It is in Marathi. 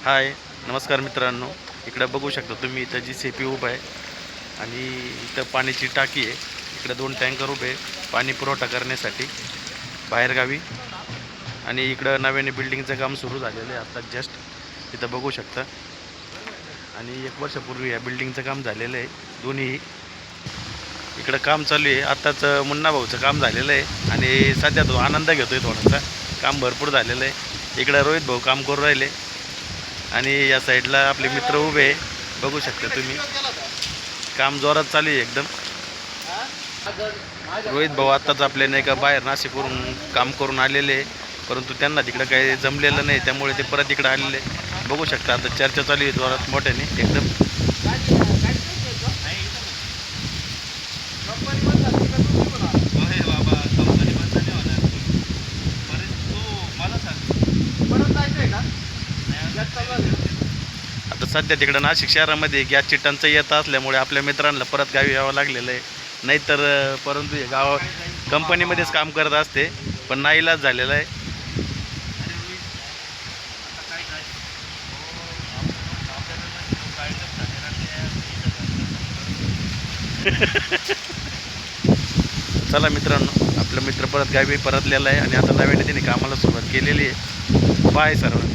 हाय, नमस्कार मित्रांनो. इकडं बघू शकता तुम्ही, इथं जी सी पी उभं आहे आणि इथं पाण्याची टाकी आहे. इकडे 2 टँकर उभे पाणी पुरवठा करण्यासाठी बाहेरगावी. आणि इकडं नव्याने बिल्डिंगचं काम सुरू झालेलं आहे आता जस्ट इथं बघू शकता. आणि 1 वर्षापूर्वी या बिल्डिंगचं काम झालेलं आहे. दोन्ही इकडं काम चालू आहे. आत्ताच मुन्ना भाऊचं काम झालेलं आहे आणि सध्या तो आनंद घेतो आहे थोडासा. काम भरपूर झालेलं आहे. इकडं रोहित भाऊ काम करू राहिले आणि या साईडला आपले मित्र उभे आहे. बघू शकता तुम्ही, काम जोरात चालू आहे एकदम. रोहित भाऊ आत्ताच आपले नाही का बाहेर नाशिकवरून काम करून आलेले, परंतु त्यांना तिकडं काही जमलेलं नाही, त्यामुळे ते परत इकडं आलेले. बघू शकता आता चर्चा चालू आहे जोरात मोठ्याने एकदम. आता सध्या तिकडं नाशिक शहरामध्ये गॅसची टंचाई येत असल्यामुळे आपल्या मित्रांना परत गावी यावं लागलेलं आहे. नाहीतर परंतु हे गाव कंपनीमध्येच काम करत असते, पण नाईलाज झालेला आहे. चला मित्रांनो, आपला मित्र परत गावी परतलेला आहे आणि आता नव्याने त्याने कामाला सुरुवात केलेली आहे. बाय सर्वांना.